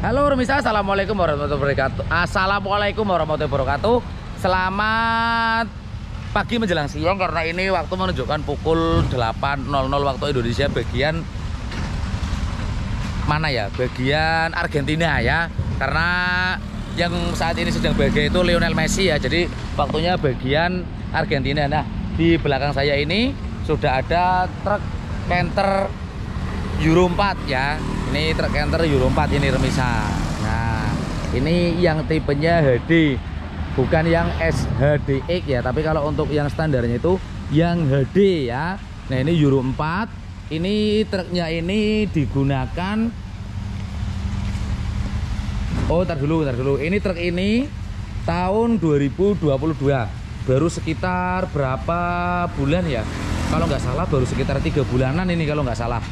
Halo Rumisa, assalamualaikum warahmatullahi wabarakatuh. Assalamualaikum warahmatullahi wabarakatuh. Selamat pagi menjelang siang karena ini waktu menunjukkan pukul 8.00 waktu Indonesia bagian mana ya? Bagian Argentina ya. Karena yang saat ini sedang bahagia itu Lionel Messi ya. Jadi waktunya bagian Argentina. Nah, di belakang saya ini sudah ada truk canter Euro 4 ya. Ini truk canter Euro 4 ini Remisa. Nah, ini yang tipenya HD, bukan yang SHDX ya, tapi kalau untuk yang standarnya itu yang HD ya. Nah, ini Euro 4. Ini truknya ini digunakan. Oh, tar dulu. Ini truk ini tahun 2022. Baru sekitar berapa bulan ya? Kalau nggak salah baru sekitar 3 bulanan ini kalau nggak salah.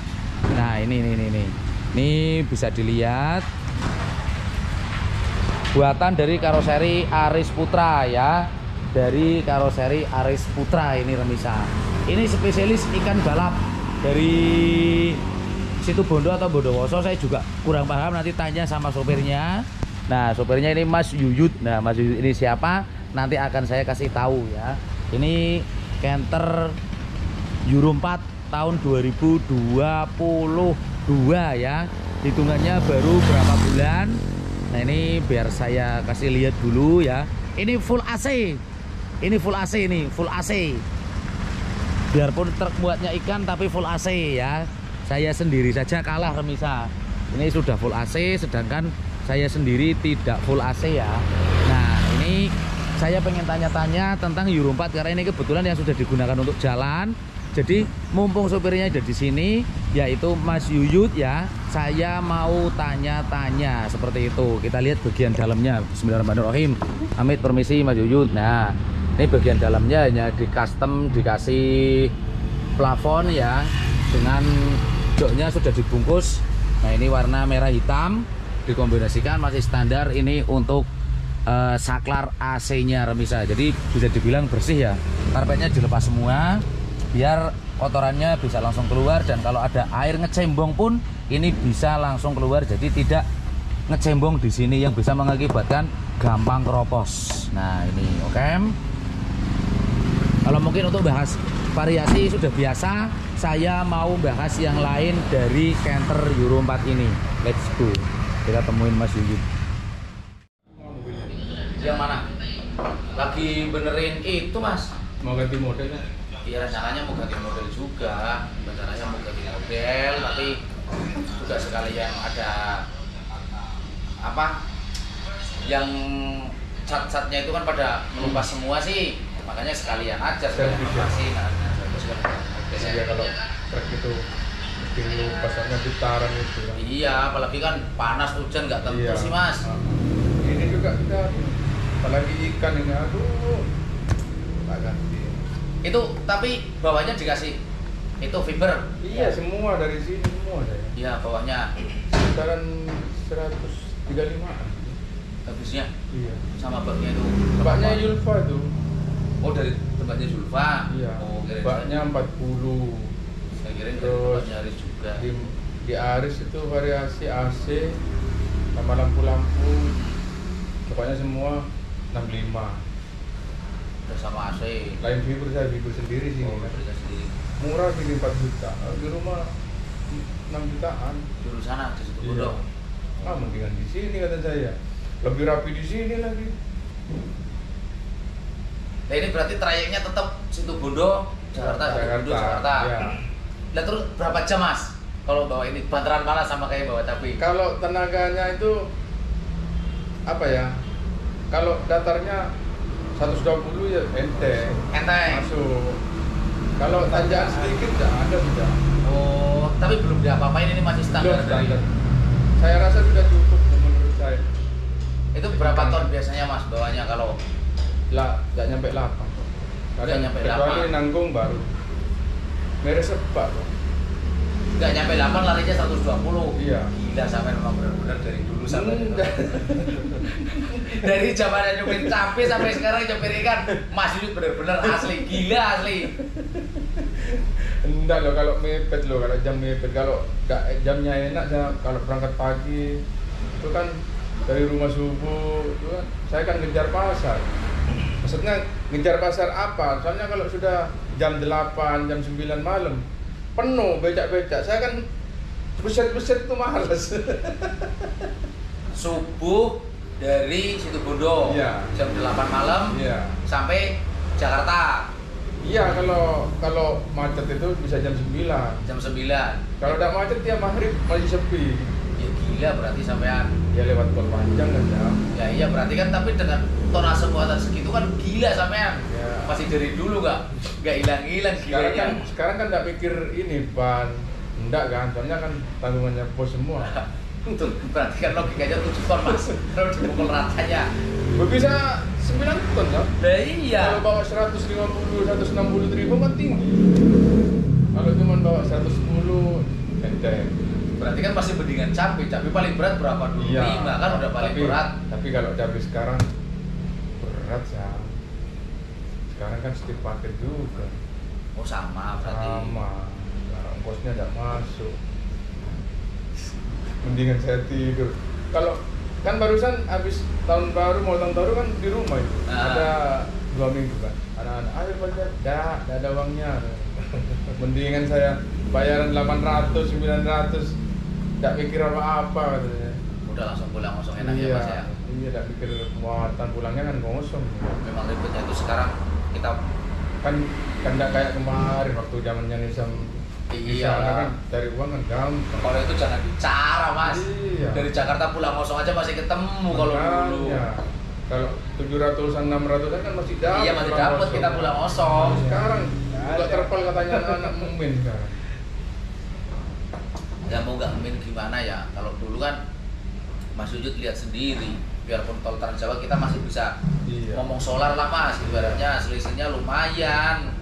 Nah, ini bisa dilihat buatan dari karoseri Aris Putra ya, dari karoseri Aris Putra ini Remisa. Ini spesialis ikan balap dari Situbondo atau Bondowoso, saya juga kurang paham, nanti tanya sama sopirnya. Nah, sopirnya ini Mas Yuyut. Nah, Mas Yuyut ini siapa? Nanti akan saya kasih tahu ya. Ini canter Euro 4 tahun 2022 ya, hitungannya baru berapa bulan. Nah, ini biar saya kasih lihat dulu ya. Ini full AC, full AC. Biarpun truk buatnya ikan tapi full AC ya. Saya sendiri saja kalah Remisa. Ini sudah full AC, sedangkan saya sendiri tidak full AC ya. Nah, ini saya pengen tanya-tanya tentang Euro 4 karena ini kebetulan yang sudah digunakan untuk jalan. Jadi mumpung sopirnya ada di sini, yaitu Mas Yuyut ya, saya mau tanya-tanya seperti itu. Kita lihat bagian dalamnya. Bismillahirrahmanirrahim. Amit permisi Mas Yuyut. Nah, ini bagian dalamnya hanya di custom, dikasih plafon ya, dengan joknya sudah dibungkus. Nah, ini warna merah hitam, dikombinasikan masih standar. Ini untuk saklar AC-nya Remisa. Jadi bisa dibilang bersih ya. Karpetnya dilepas semua, biar kotorannya bisa langsung keluar, dan kalau ada air ngecembong pun ini bisa langsung keluar, jadi tidak ngecembong di sini yang bisa mengakibatkan gampang keropos. Nah, ini oke. Kalau mungkin untuk bahas variasi sudah biasa, saya mau bahas yang lain dari canter Euro 4 ini. Let's go. Kita temuin Mas Yuyut. Yang mana? Lagi benerin itu Mas. Mau ganti modelnya? Iya, rencananya mau ganti model juga. Rencananya mau ganti model, tapi juga sekalian ada apa yang cat-catnya itu kan pada melupas semua sih, makanya sekalian aja sekalian operasi. Nah, biasanya kalau truk itu mesti pasarnya putaran itu ya. Iya, apalagi kan panas hujan nggak tentu sih Mas. Ini juga kita, apalagi ikan ini, aduh, tak ganti. Itu tapi bawahnya dikasih itu fiber. Iya, semua dari sini semua ada. Iya, bawahnya Sekitaran 135-an. habisnya. Iya. Sama baknya itu. Baknya Yulfa itu. Oh, dari tempatnya Zulfa. Iya. Oh, Baknya 40. Saya kira dari Terus tempatnya Aris juga. Di Aris itu variasi AC sama lampu-lampu. Pokoknya semua 65. Sama AC. Lain fiber, saya fiber sendiri sih. Oh, beda sendiri. Murah sini 4 juta. Di rumah 6 jutaan. Juru sana di situ Iya. Bondo. Mendingan di sini kata saya. Lebih rapi di sini lagi. Nah, ini berarti trayeknya tetap Situbondo, Jakarta, Situbondo, Jakarta. Ya. Nah, terus berapa jam Mas? Kalau bawa ini bantaran mana sama kayak bawa cabai? Kalau tenaganya itu apa ya? Kalau datarnya 120 ya enteng. Masuk. Kalau tanjakan sedikit ya ada sudah. Oh, tapi belum diapa-apain, ini masih standar. Standar. Saya rasa sudah cukup menurut saya. Itu berapa ton biasanya Mas bawanya kalau? Lah, nggak nyampe 8. Nggak nyampe 8. Kecuali nanggung baru. Meres sepak kok. Nggak nyampe 8, larinya 120. Iya. Gila, sampai memang benar-benar dari dulu sampai dari zamannya nyupir cabai sampai sekarang nyupir ikan, Mas Yuyut benar-benar asli, gila asli. Enggak loh, kalau mepet loh, kalau jam mepet, kalau jamnya enak, kalau berangkat pagi Itu kan dari rumah subuh itu kan saya kan ngejar pasar. Maksudnya ngejar pasar apa? Soalnya kalau sudah jam 8, jam 9 malam penuh becak-becak. Saya kan buset-buset itu males. Subuh dari Situbondo Iya. jam 8 malam Iya. sampai Jakarta Iya, kalau macet itu bisa jam 9. jam 9. Kalau udah macet ya maghrib masih sepi. Ya gila berarti sampean. Ya lewat tol panjang kan ya. Ya iya berarti kan, tapi dengan tonase muatan segitu kan gila sampean. Ya. Masih dari dulu nggak hilang-hilang gilanya. Sekarang kan nggak mikir ini ban, enggak kan? Soalnya kan tanggungannya bos semua. Tuh, berarti kan logikanya 7 ton mas kalau dipukul ratanya. Bisa 9 ton kan? Nah iya. Kalau bawa 150, 160 ribu kan tinggi. Kalau cuma bawa 110 enteng. Berarti kan masih mendingan cabai paling berat berapa dulu? Iya. 5 kan udah paling berat. Tapi kalau cabai sekarang berat ya. Sekarang kan skip paket juga. Oh sama berarti. Sama. Nah, ongkosnya nggak masuk. Mendingan saya tidur. Kalau kan barusan habis tahun baru, mau tahun baru kan di rumah itu. Ada 2 minggu kan. Anak-anak, ayo baca, nggak ada uangnya. Mendingan saya bayaran 800, 900, nggak mikir apa-apa katanya. Udah langsung pulang kosong enak ya mas ya. Iya, nggak mikir muatan pulangnya kan kosong. Memang ribetnya itu sekarang kita Kan nggak kayak kemarin waktu zamannya Nisam. iya kan cari uang kan gampang. kalau itu jangan bicara mas. Iya. Dari Jakarta pulang kosong aja masih ketemu kalau dulu. Makanya, kalau 700-an 600-an kan masih dapat. Iya masih dapat kita pulang kosong. Sekarang juga terpal katanya anak-anak mumin sekarang. Ya mau nggak min gimana ya, kalau dulu kan Mas Yujud lihat sendiri, biarpun tol Trans Jawa kita masih bisa Iya. ngomong solar lah mas, ibaratnya selisihnya lumayan.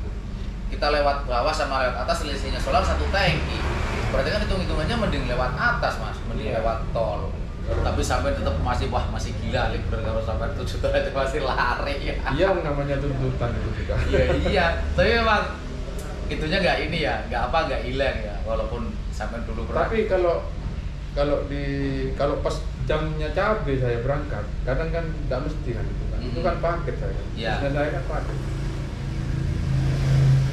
Kita lewat bawah sama lewat atas selisihnya solar 1 tangki. Berarti kan hitung-hitungannya mending lewat atas mas, mending Iya. lewat tol. Tapi sampai tetap masih masih gila liburan kalau sampai 7 tahun itu masih lari ya. Iya, namanya tuntutan itu juga. Iya. Tapi memang itunya nggak ini ya, nggak hilang ya, walaupun sampai dulu pernah. Tapi kalau pas jamnya cabai saya berangkat, kadang kan nggak mesti kan itu kan. Itu kan paket saya. Iya. Dan saya kan paket.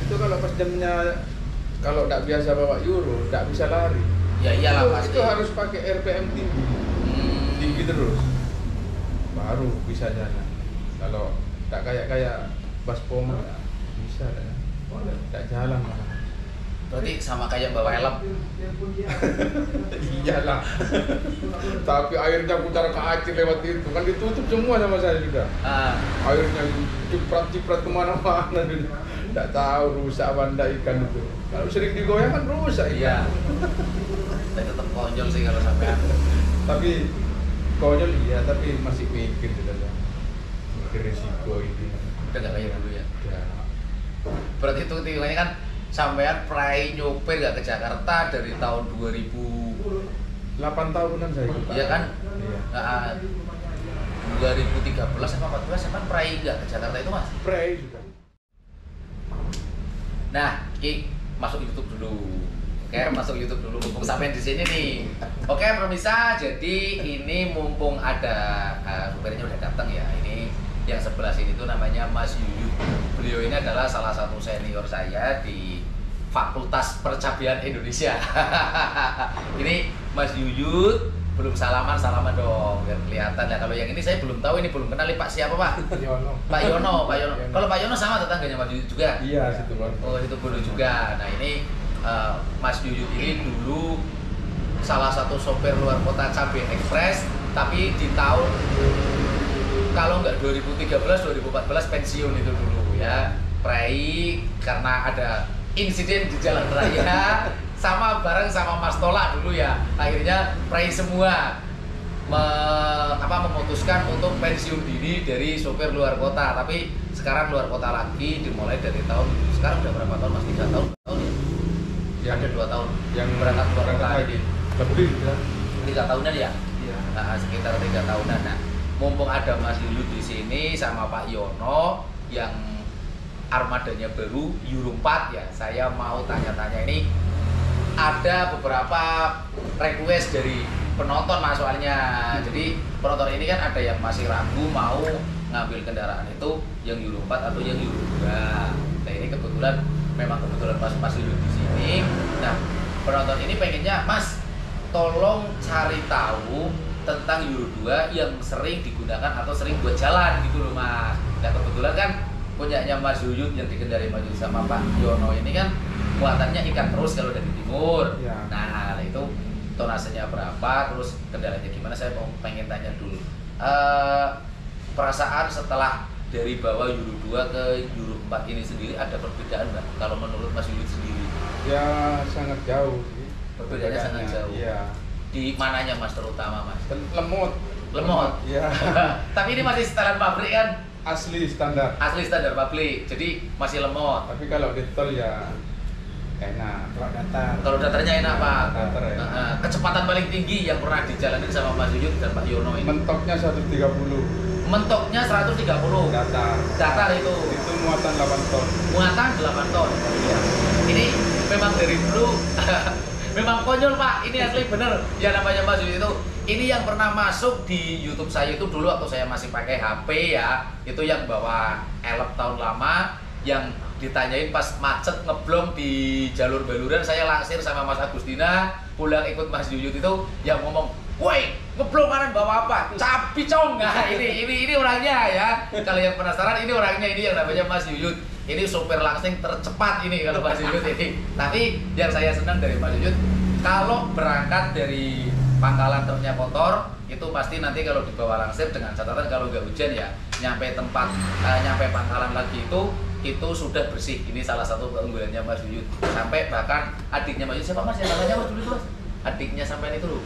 Itu kalau pas jamnya, kalau nggak biasa bawa euro, nggak bisa lari. Ya iyalah pasti. Itu harus pakai RPM tinggi. Tinggi terus baru bisa jalan. Kalau tak kayak Bas Poma bisa ya. Tak jalan malah. Berarti sama kayak bawa helm. Iyalah. Tapi airnya putar ke Aceh lewat itu kan ditutup semua sama saya juga. Airnya ciprat kemana-mana. Tidak tahu rusak apa enggak ikan itu. Kalau sering digoyang kan rusak ikan. Iya. Saya tetap konyol sih kalau sampai. Tapi konyol iya, tapi masih mikir juga ya. Mikir resiko ini. Udah nggak kayak dulu ya. Ya. Berarti itu hitungannya kan sampean prai nyopir nggak ke Jakarta dari tahun 8 tahunan saya ikut. iya kan? Iya. 2013 sama 14 sampean prai nggak ke Jakarta itu mas? Pray juga. Nah, Ki masuk YouTube dulu. Oke, masuk YouTube dulu. Mumpung sampean di sini nih. Oke, pemirsa. Jadi ini mumpung ada supirnya udah datang ya. Ini yang sebelah sini tuh namanya Mas Yuyut. Beliau ini adalah salah satu senior saya di Fakultas Percabian Indonesia. Ini Mas Yuyut. Belum salaman dong biar kelihatan ya. Kalau yang ini saya belum tahu, ini belum kenal nih Pak siapa Pak? Yono. Pak Yono. Kalau Pak Yono sama tetangganya Mas Yuyut juga. Iya, situ Bang. Oh itu dulu juga. Nah ini Mas Yuyut ini dulu salah satu sopir luar kota Cabai Express, tapi di tahun kalau nggak 2013-2014 pensiun itu dulu ya. Prai karena ada insiden di jalan raya sama bareng sama Mas Tola dulu ya. Akhirnya Prai semua memutuskan untuk pensiun dini dari sopir luar kota, tapi sekarang luar kota lagi dimulai dari tahun sekarang udah berapa tahun Mas? 3 tahun ya? Ada 2 tahun yang berangkat luar kota lagi. Lebih ya. 3 tahunan ya? Iya. Nah, sekitar 3 tahunan. Nah, mumpung ada Mas Yuyut di sini sama Pak Yono yang armadanya baru Euro 4 ya, saya mau tanya-tanya ini. Ada beberapa request dari penonton mas soalnya. Jadi penonton ini kan ada yang masih ragu mau ngambil kendaraan itu yang Euro 4 atau yang Euro 2. Nah ini kebetulan memang kebetulan Mas Yuyut di sini. Nah penonton ini pengennya Mas tolong cari tahu tentang Euro 2 yang sering digunakan atau sering buat jalan gitu loh Mas. Nah kebetulan kan punyanya Mas Yuyut yang dikendari Mas Yuyut sama Pak Yono ini kan muatannya ikan terus kalau dari timur. Ya. Nah itu tonasenya berapa, terus kendalanya gimana, saya mau pengen tanya dulu. Perasaan setelah dari bawah Euro 2 ke Euro 4 ini sendiri ada perbedaan nggak kalau menurut Mas Yuyut sendiri? Ya sangat jauh sih. Perbedaannya sangat jauh. Iya. Di mananya Mas terutama Mas? Lemot. Lemot. Iya. Tapi ini masih setelan pabrik kan? Asli standar. Asli standar pabrik. Jadi masih lemot. Tapi kalau di tol ya enak. Kalau datar. Kalau datarnya enak Pak. Datar ya. Kecepatan paling tinggi yang pernah dijalanin sama Mas Yuyut dan Pak Yono ini? Mentoknya 130. Mentoknya 130. Datar. Datar itu. Itu muatan 8 ton. Muatan 8 ton. Iya. Ini memang dari dulu memang konyol Pak. Ini asli bener. Ya namanya Mas Yuyut itu. Ini yang pernah masuk di YouTube saya itu dulu waktu saya masih pakai HP ya. Itu yang bawa elep tahun lama, yang ditanyain pas macet ngeblong di jalur Baluran, saya langsir sama Mas Agustina pulang ikut Mas Yuyut itu yang ngomong, "Woi, ngeblong kanan bawa apa? Capi cong." Nah, ini orangnya ya. Kalau yang penasaran ini orangnya, ini yang namanya Mas Yuyut. Ini sopir langsing tercepat ini kalau Mas Yuyut ini. Tapi yang saya senang dari Mas Yuyut, kalau berangkat dari pangkalan truknya kotor, itu pasti nanti kalau dibawa langsir dengan catatan kalau nggak hujan ya nyampe tempat nyampe pangkalan lagi itu sudah bersih. Ini salah satu keunggulannya Mas Yuyut. Sampai bahkan adiknya Mas Yuyut, siapa Mas yang namanya Mas dulu Mas? Adiknya sampean itu loh.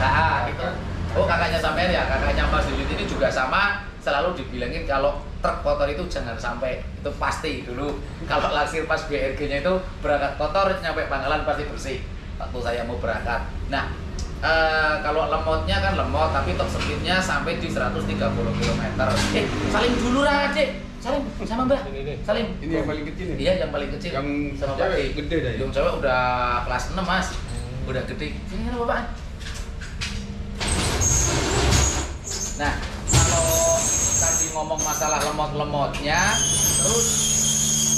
Nah, itu. Oh, kakaknya sampean ya, kakaknya Mas Yuyut ini juga sama, selalu dibilangin kalau truk kotor itu jangan sampai, itu pasti dulu kalau langsir pas BRG-nya itu berangkat kotor nyampe pangkalan pasti bersih waktu saya mau berangkat. Nah, kalau lemotnya kan lemot, tapi top speednya sampai di 130 km. Saling dulu lah, Dek. Salim sama Mbak. Salim. Ini yang paling kecil ya? Iya, yang paling kecil. Yang sama cewek Pak. gede dah ya? Yang cewek udah kelas 6, Mas. Udah gede. Sini kan Bapak. Nah, kalau tadi ngomong masalah lemot-lemotnya, terus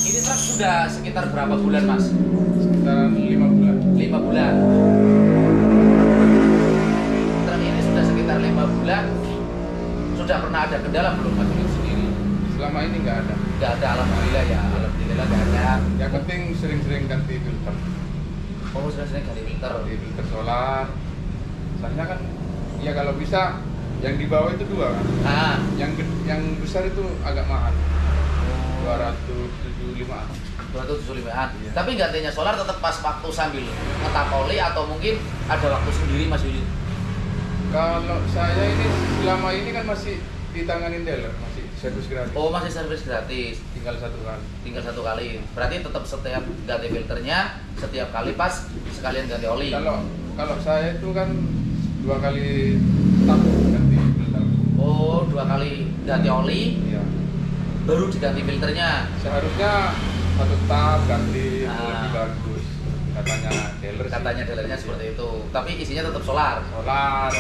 ini truk sudah sekitar berapa bulan, Mas? Sekitar 5 bulan. 5 bulan. Truk ini sudah sekitar 5 bulan. Sudah pernah ada kendala belum Mas Yuyut sendiri? Selama ini nggak ada. Nggak ada, alhamdulillah ya. Alhamdulillah nggak ada. Yang penting sering-sering ganti filter. Oh, sering-sering ganti filter. Ganti filter solar. Soalnya kan, ya kalau bisa yang di bawah itu 2 kan. Ah. Yang besar itu agak mahal. 275. 275-an. Iya. Tapi gantinya solar tetap pas waktu sambil ngetap oli atau mungkin ada waktu sendiri Mas Yuyut? Kalau saya ini selama ini kan masih ditanganin dealer, masih servis gratis. Oh, masih servis gratis. Tinggal 1 kali. Tinggal 1 kali. Berarti tetap setiap ganti filternya, setiap kali pas sekalian ganti oli. Kalau saya itu kan 2 kali tap ganti filter. Oh, 2 kali ganti oli, Iya. baru diganti filternya. Seharusnya 1 tap ganti itu Ah. lebih bagus. Katanya dealer. Katanya dealernya seperti itu. Tapi isinya tetap solar. Solar.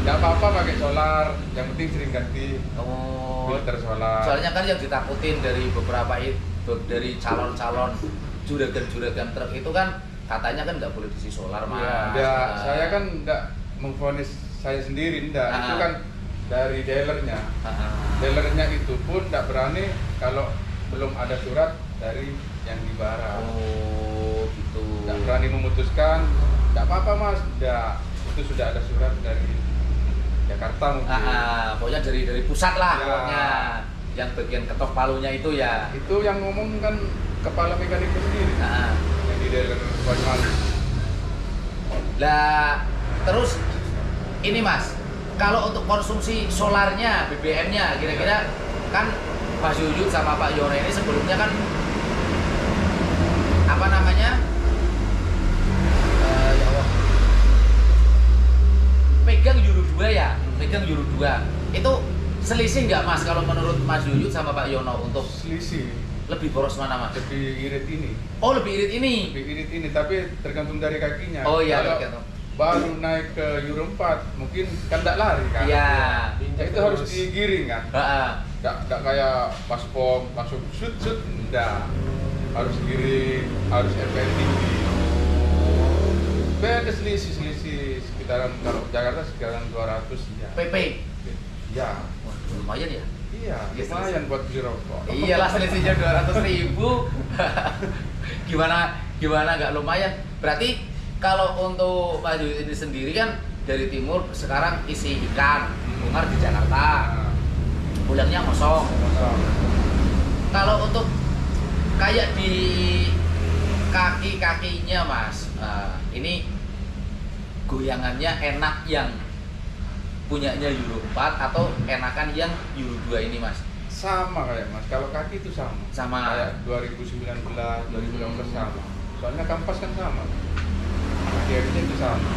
Nggak apa-apa pakai solar. Yang penting sering ganti Oh. filter solar. Soalnya kan yang ditakutin dari beberapa dari calon-calon juragan-juragan truk itu kan katanya kan nggak boleh diisi solar Mas. Ya, saya kan nggak memvonis saya sendiri, enggak. Ah. Itu kan dari dealernya. Dealernya itu pun nggak berani kalau belum ada surat dari yang di barang. Oh, gitu. Nggak berani memutuskan. Nggak apa-apa Mas, itu sudah ada surat dari Jakarta mungkin. Pokoknya dari pusat lah Ya. pokoknya. Yang bagian ketok palunya itu ya. Itu yang ngomong kan kepala mekaniknya sendiri. Yang di dealer Banyuwangi. Lah, terus ini Mas, kalau untuk konsumsi solarnya, BBM-nya, kira-kira kan Mas Yuyut sama Pak Yono ini sebelumnya kan apa namanya? Ya Allah. Pegang Euro 2 ya, pegang Euro 2. Itu selisih nggak Mas kalau menurut Mas Yuyut sama Pak Yono untuk Selisih. lebih boros mana Mas? Lebih irit ini. Oh, lebih irit ini. Lebih irit ini, tapi tergantung dari kakinya. Oh iya, Kalau tergantung. baru naik ke Euro 4 mungkin kan tidak lari kan. Iya. Itu harus digiring kan. Nggak kayak pas pom langsung shoot enggak. Harus giring, harus RPM tinggi. Beda selisih sekitaran, kalau Jakarta sekitaran 200 ya. PP. Ya. Wah, lumayan ya. Iya, lumayan buat beli rokok. Iyalah selisihnya 200.000. Gimana nggak lumayan? Berarti kalau untuk Mas Yuyut ini sendiri kan dari timur sekarang isi ikan, bungar di Jakarta. Pulangnya kosong. Kalau untuk kayak di kaki-kakinya Mas, ini goyangannya enak yang punyanya Euro 4 atau enakan yang Euro 2 ini Mas? Sama kayak Mas, kalau kaki itu sama. Sama. Kayak 2019, 2019 sama. Soalnya kampas kan sama. Cabinnya itu sama.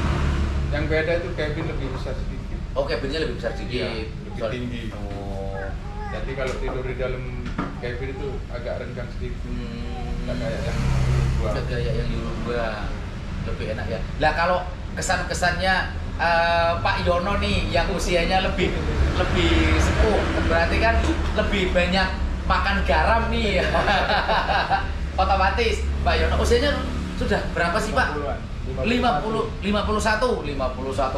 Yang beda itu cabin lebih besar sedikit. Oh, cabinnya lebih besar sedikit. Iya, lebih tinggi. Oh. Jadi kalau tidur di dalam cabin itu agak renggang sedikit. Nggak kayak yang Euro 2. Nggak kayak yang Euro 2. Lebih enak ya. Lah kalau kesan-kesannya Pak Yono nih yang usianya lebih sepuh, berarti kan lebih banyak makan garam nih. Otomatis Pak Yono usianya sudah berapa sih Pak? 51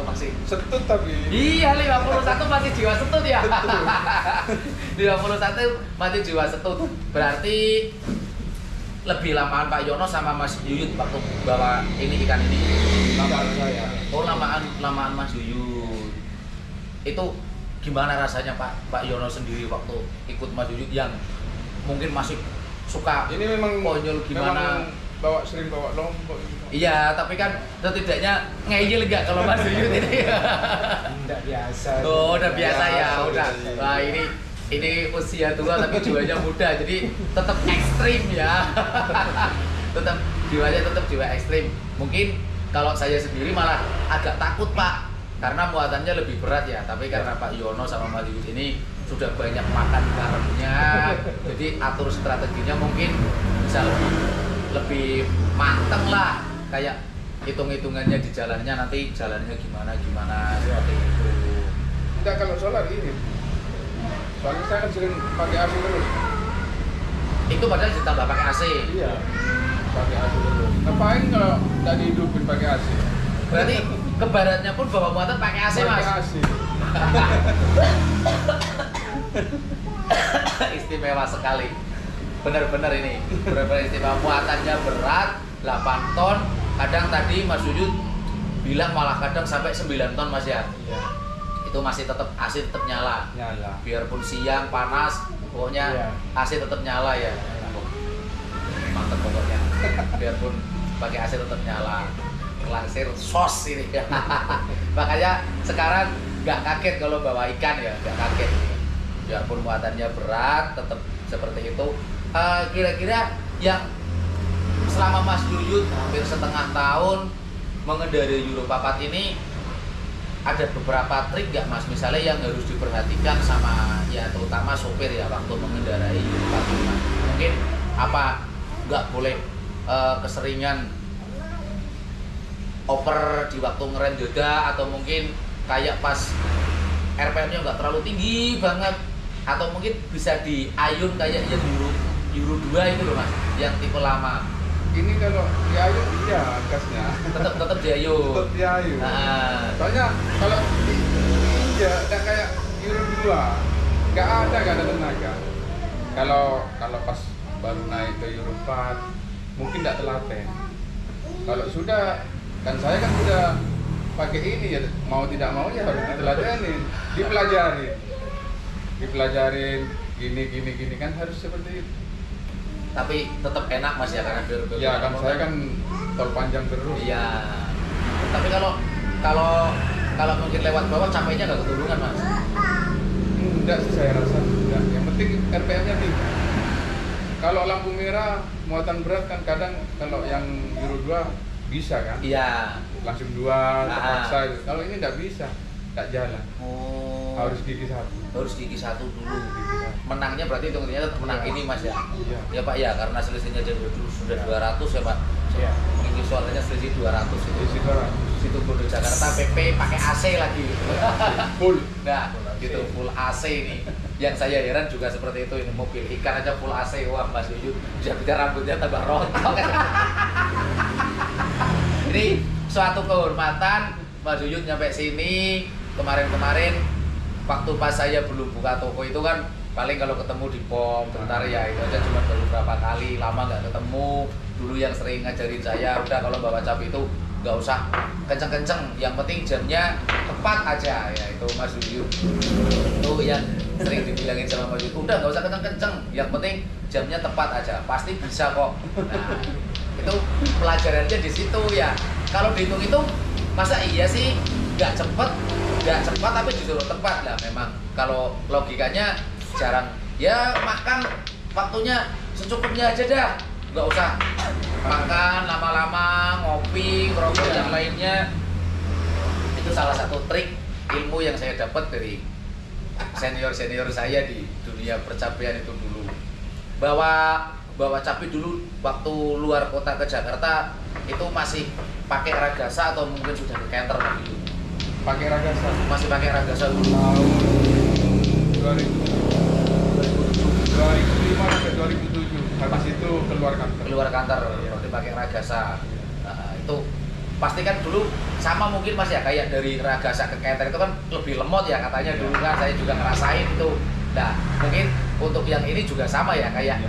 masih setut tapi. Iya, 51 masih jiwa setut ya. 51 masih jiwa setut. Berarti lebih lamaan Pak Yono sama Mas Yuyut waktu bawa ini ikan ini. Lamaan saya. Oh, lamaan Mas Yuyut. Itu gimana rasanya Pak Yono sendiri waktu ikut Mas Yuyut yang mungkin masih suka ini memang konyol gimana? Memang sering bawa lombok. Iya, tapi kan setidaknya ngeyel enggak kalau Mas Yuyut ini? Tidak biasa. Oh, udah biasa ya, Biasa, udah. biasa. Wah, ini usia tua tapi jiwanya muda, jadi tetap ekstrim ya. Tetap jiwanya jiwa ekstrim. Mungkin kalau saya sendiri malah agak takut Pak, karena muatannya lebih berat ya. Tapi karena Pak Yono sama Mas Yuyut ini sudah banyak makan garamnya, jadi atur strateginya mungkin bisa lebih mateng lah. Kayak hitung-hitungannya di jalannya nanti jalannya gimana seperti itu. Tidak, kalau solar ini. Soalnya saya kan sering pakai AC terus. Itu padahal ditambah pakai AC. Iya. Pakai AC terus. Ngapain kalau tidak dihidupin pakai AC? Berarti ke baratnya pun bawa muatan pakai AC Mas. Pakai AC. Istimewa sekali. Benar-benar ini. Benar-benar istimewa, muatannya berat, 8 ton. Kadang tadi Mas Yuyut bilang malah kadang sampai 9 ton Mas ya. Iya. Itu masih tetap AC tetap nyala. Nyala. Biarpun siang panas, pokoknya Iya. AC tetap nyala ya. Mantap pokoknya. Biarpun pakai AC tetap nyala. Langsir sos ini. Makanya sekarang nggak kaget kalau bawa ikan ya, nggak kaget. Biarpun muatannya berat, tetap seperti itu. Kira-kira yang selama Mas Yuyut hampir setengah tahun mengendarai Euro 4 ini, ada beberapa trik nggak Mas, misalnya yang harus diperhatikan sama ya terutama sopir ya waktu mengendarai Euro 4 ini Mas? Mungkin apa nggak boleh keseringan oper di waktu ngerem dada, atau mungkin kayak pas RPM-nya nggak terlalu tinggi banget, atau mungkin bisa diayun kayak yang Euro 2 itu loh Mas, yang tipe lama. Ini kalau diayun iya gasnya. Tetap diayun. Tetap diayun. Nah, Soalnya kalau iya tidak kayak Euro 2, nggak ada tenaga. Kalau pas baru naik ke Euro 4 mungkin tidak telaten. Kalau sudah, kan saya kan sudah pakai ini ya, mau tidak mau ya harus ditelatenin, dipelajarin gini kan harus seperti itu. tapi tetap enak Mas ya, karena biar Ya kan saya kan tol panjang terus. Iya. Tapi kalau mungkin lewat bawah capeknya nggak keturungan Mas? Enggak sih saya rasa enggak. Yang penting RPM-nya tinggi. Kalau lampu merah muatan berat kan kadang kalau yang Euro 2 bisa kan? Iya. Langsung 2 terpaksa gitu. Kalau ini enggak bisa, enggak jalan. Oh. Harus gigi satu. Harus gigi satu dulu. Gigi satu. Menangnya berarti hitungannya tetap menang Iya. ini Mas ya? Iya. Ya Pak ya, karena selisihnya sudah 200 ya Pak. Iya. Mungkin visualnya selisih 200 itu. Di situ lah. Situ Bondo Jakarta PP pakai AC lagi. Full. Nah, gitu full AC ini. Yang saya heran juga seperti itu, ini mobil ikan aja full AC. Wah, Mas Yuyut bisa rambutnya tambah rontok. Ini suatu kehormatan Mas Yuyut nyampe sini. Kemarin-kemarin waktu pas saya belum buka toko itu kan paling kalau ketemu di pom bentar ya, itu aja cuma baru berapa kali, lama nggak ketemu. Dulu yang sering ngajarin saya, udah kalau bawa cap itu nggak usah kenceng-kenceng, yang penting jamnya tepat aja ya, itu Mas Yuyut itu yang sering dibilangin sama Mas Yuyut, udah nggak usah kenceng-kenceng, yang penting jamnya tepat aja, pasti bisa kok. Nah itu pelajarannya di situ ya. Kalau dihitung-hitung masa iya sih nggak cepat tapi disuruh tepat lah. Memang kalau logikanya jarang ya, makan waktunya secukupnya aja dah, nggak usah makan lama-lama, ngopi, ngerokok yang lainnya. Itu salah satu trik ilmu yang saya dapat dari senior saya di dunia percapian itu dulu. Bawa capi dulu waktu luar kota ke Jakarta itu masih pakai ragasa atau mungkin sudah ke canter dulu? Pakai ragasa. Masih pakai ragasa dulu. Tahun 2005 sampai 2007. Habis itu keluar kantor. Keluar kantor, Iya. berarti pakai ragasa. Nah, itu pasti kan dulu sama mungkin Mas ya, kayak dari ragasa ke canter itu kan lebih lemot ya katanya dulu kan, saya juga ngerasain itu. Nah, mungkin untuk yang ini juga sama ya, kayak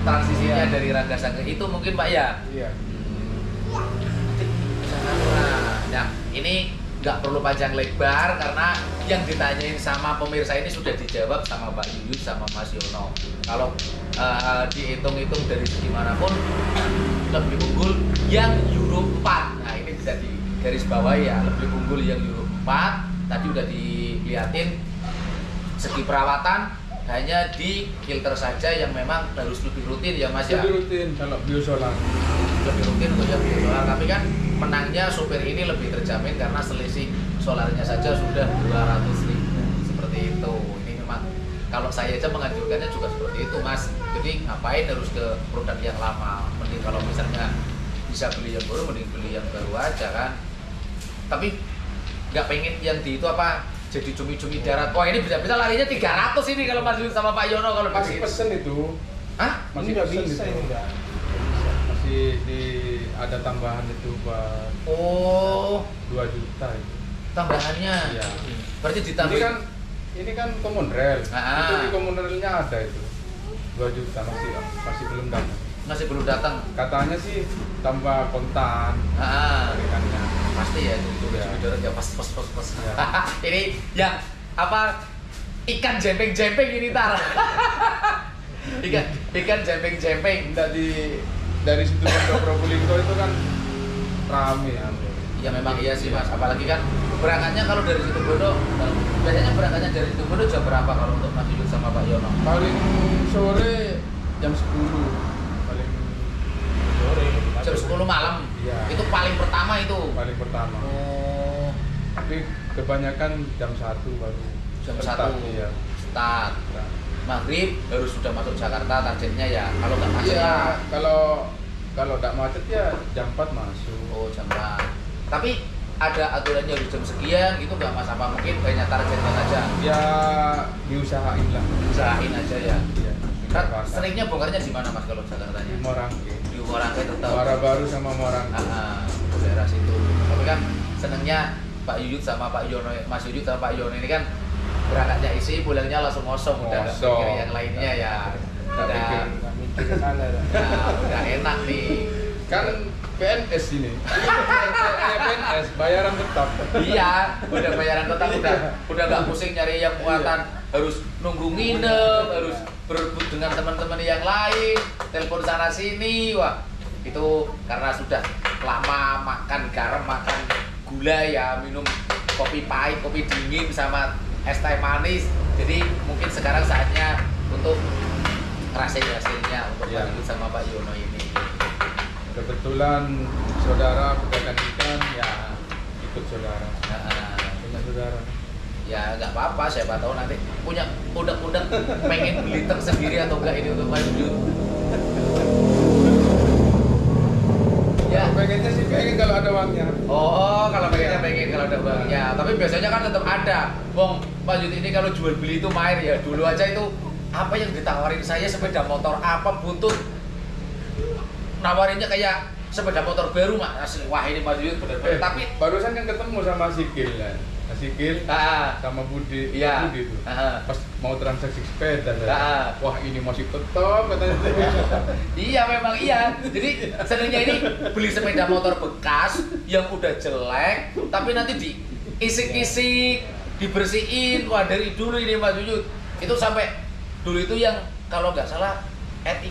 transisinya dari ragasa ke itu mungkin Pak ya. Iya. Nah, ini nggak perlu panjang lebar karena yang ditanyain sama pemirsa ini sudah dijawab sama Mbak Yuyut sama Mas Yono. Kalau dihitung-hitung dari segi manapun lebih unggul yang Euro 4. Nah ini bisa di garis bawah ya, lebih unggul yang Euro 4. Tadi udah dilihatin segi perawatan hanya di filter saja yang memang harus lebih rutin ya Mas ya. Lebih rutin kalau biosolar. Lebih rutin untuk yang biosolar, tapi kan menangnya supir ini lebih terjamin karena selisih solarnya saja sudah 200.000 seperti itu. Ini memang kalau saya aja menganjurkannya juga seperti itu Mas. Jadi ngapain harus ke produk yang lama, mending kalau misalnya bisa beli yang baru mending beli yang baru aja kan. Tapi nggak pengen yang di itu apa jadi cumi-cumi darat. Wah ini bisa-bisa larinya 300 ini kalau Mas Yuyut sama Pak Yono kalau Masih begitu. pesen itu. Hah? Masih nggak pesen bisa itu. ini enggak. Masih ada tambahan itu buat Oh 2 juta itu. tambahannya. Iya. Berarti ditambah. Ini kan common rail. Ah. Itu di common railnya ada itu. 2 juta masih belum datang. Masih belum datang. Katanya sih tambah kontan. Tarikannya. Pasti ya itu Ya. ya pas. Ya. Ini yang apa ikan jempeng ini tar. ikan jempeng. Enggak dari situ ke Probolinggo itu kan rame ya. Ya memang iya sih Mas, apalagi kan berangkatnya kalau dari situ Bondo, biasanya berangkatnya dari situ Bondo jam berapa kalau untuk Mas Yuyut sama Pak Yono? Paling sore jam 10. Paling Sore. Jam 10 malam. Iya. Itu paling pertama itu. paling pertama. Oh, Tapi kebanyakan jam 1 baru. jam start, 1 Iya. start. Maghrib harus sudah masuk Jakarta targetnya ya. Kalau nggak masuk Iya, ya. kalau enggak macet ya jam 4 masuk. Oh jam 4. Tapi ada aturannya harus jam sekian gitu nggak Mas? Apa mungkin banyak targetnya saja? Ya diusahain lah. Usahain aja ya. Iya. Kan seringnya bongkarnya di mana Mas kalau Jakartanya? di Morangke. Di Morangke tetap. Muara Baru sama Morangke. Di daerah situ. Tapi kan senengnya Pak Yuyut sama Pak Yono, Mas Yuyut sama Pak Yono ini kan berangkatnya isi, pulangnya langsung ngosong, udah nggak Ngosong. pikir yang lainnya ya. Nggak pikir. Nggak mikir ke sana dah. Nah, udah enak nih. Kan PNS ini. PNS bayaran tetap. Iya, udah bayaran tetap, udah nggak pusing nyari yang muatan, harus nunggu nginep, harus berebut dengan teman-teman yang lain, telepon sana sini, wah itu karena sudah lama makan garam, makan gula ya, minum kopi pahit, kopi dingin sama es teh manis, jadi mungkin sekarang saatnya untuk ngerasain hasilnya untuk Iya. Pak Yuyut sama Pak Yono ini. Kebetulan saudara pedagang ikan ya ikut saudara. Nah, Punya saudara. ya nggak apa-apa, siapa tahu nanti punya udak-udak pengen beli truk sendiri atau enggak ini untuk Mas Yuyut. Ya. Pengennya sih pengen kalau ada uangnya. Oh, kalau pengennya pengen kalau ada uangnya. Tapi biasanya kan tetap ada. Wong Pak Yud ini kalau jual beli itu main ya. Dulu aja itu apa yang ditawarin saya sepeda motor apa buntut. Nawarinnya kayak sepeda motor baru mak asli. Wah ini Mas Yud benar-benar. Tapi barusan kan ketemu sama Sikil kan. Sikil sama Budi, iya. Budi itu. Pas mau transaksi sepeda, wah ini masih tetap katanya. Iya memang iya. Jadi sebenarnya ini beli sepeda motor bekas yang udah jelek, tapi nanti diisik-isik, dibersihin. Wah dari dulu ini Mas Yud itu sampai dulu itu yang kalau nggak salah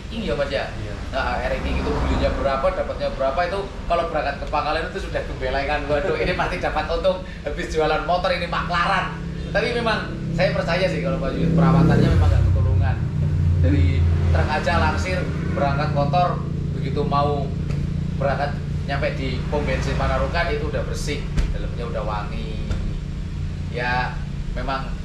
King ya Mas ya. Iya. Nah, King itu belinya berapa, dapatnya berapa itu kalau berangkat ke Pangkalan itu sudah gembelai kan. Waduh, ini pasti dapat untung habis jualan motor ini maklaran. Tapi memang saya percaya sih kalau Pak Yud perawatannya memang nggak ketulungan. Dari truk aja langsir berangkat kotor, begitu mau berangkat nyampe di pom bensin Panarukan itu udah bersih, dalamnya udah wangi. Ya memang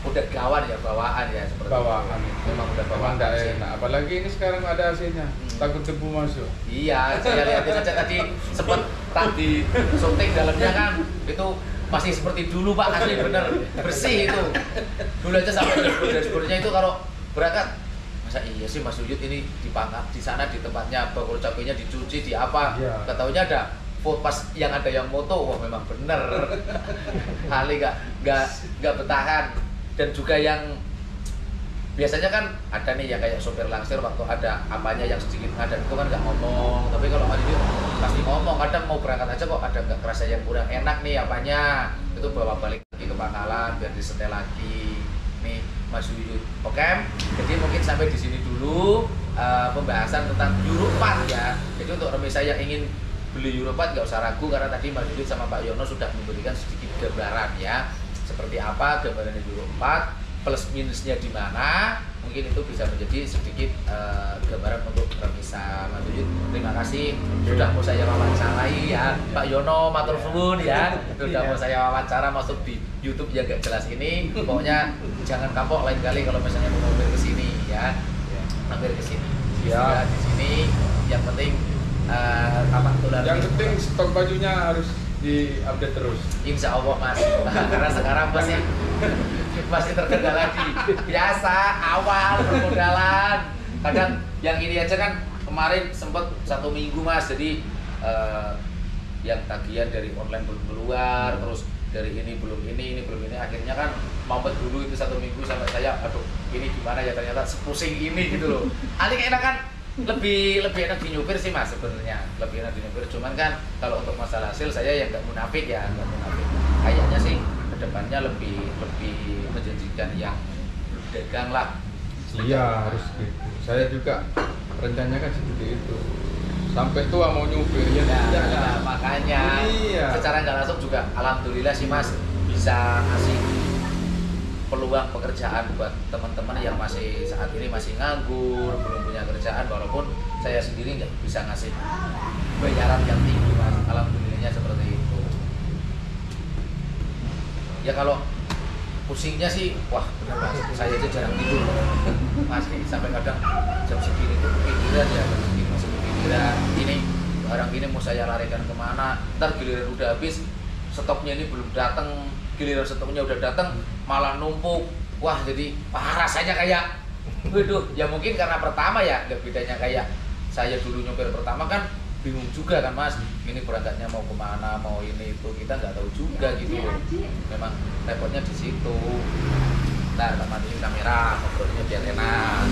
udah gawan ya bawaan ya seperti bawaan itu. Memang udah bawaan nggak sih. enak apalagi ini sekarang ada AC-nya takut debu masuk. Iya saya lihat saja tadi sempat tadi syuting dalamnya kan itu masih seperti dulu Pak asli bener bersih itu dulu aja sampai dashboardnya itu kalau berangkat masa iya sih Mas Yud ini dipangkat di sana di tempatnya bakul cabenya dicuci di apa iya. Ketaunya ada foto pas yang ada yang moto wah memang bener kali nggak bertahan. Dan juga yang biasanya kan ada nih ya kayak sopir langsir waktu ada apanya yang sedikit ngadat itu kan nggak ngomong, tapi kalau Mas Yud pasti ngomong. Kadang mau berangkat aja kok ada nggak kerasa yang kurang enak nih apanya itu bawa balik lagi ke Pangkalan biar disetel lagi nih Mas Yud. Oke, jadi mungkin sampai di sini dulu pembahasan tentang Euro 4 ya. Jadi untuk remisa yang ingin beli Euro 4 nggak usah ragu karena tadi Mas Yud sama Pak Yono sudah memberikan sedikit gambaran ya. Seperti apa gambaran Euro 4, plus minusnya di mana, mungkin itu bisa menjadi sedikit gambaran untuk remisa Mas Yud. Terima kasih sudah mau saya wawancarai ya Pak Yono, matur suwun ya sudah mau saya wawancara masuk di YouTube yang gak jelas ini. Pokoknya jangan kapok lain kali kalau misalnya mau mampir ke sini ya, mampir ke sini. Ya di sini yang penting apa tular. Yang penting stok bajunya harus diupdate terus. Insya Allah Mas, karena sekarang masih terkendala lagi. Biasa awal permodalan. Kadang yang ini aja kan kemarin sempat 1 minggu Mas, jadi yang tagihan dari online belum keluar, terus dari ini belum ini akhirnya kan mampet dulu itu 1 minggu sampai saya aduh ini gimana ya ternyata sepusing ini gitu loh. Paling enak kan lebih enak di nyupir sih Mas sebenarnya, lebih enak di nyupir. Cuman kan kalau untuk masalah hasil saya yang nggak munafik ya, nggak munafik. Kayaknya sih kedepannya lebih menjanjikan yang dagang lah. Iya harus gitu. Saya juga rencananya kan seperti itu. Sampai tua mau nyupir ya. Nah, makanya iya. Secara nggak langsung juga alhamdulillah sih Mas bisa ngasih peluang pekerjaan buat teman-teman yang masih saat ini masih nganggur, belum punya kerjaan, walaupun saya sendiri nggak bisa ngasih bayaran yang tinggi Mas. Alhamdulillahnya seperti itu. Ya kalau pusingnya sih, wah benar Mas, saya aja jarang tidur Mas, sampai kadang jam segini tuh kepikiran ya, jam segini masih kepikiran ini barang ini mau saya larikan kemana, ntar giliran udah habis stoknya ini belum datang, giliran stoknya udah datang malah numpuk. Wah jadi rasanya kayak waduh, ya mungkin karena pertama ya, nggak bedanya kayak saya dulu nyopir pertama kan bingung juga kan Mas, ini berangkatnya mau kemana, mau ini itu kita nggak tahu juga gitu loh. Memang repotnya di situ. Nah, matiin kamera, ngobrolnya biar enak.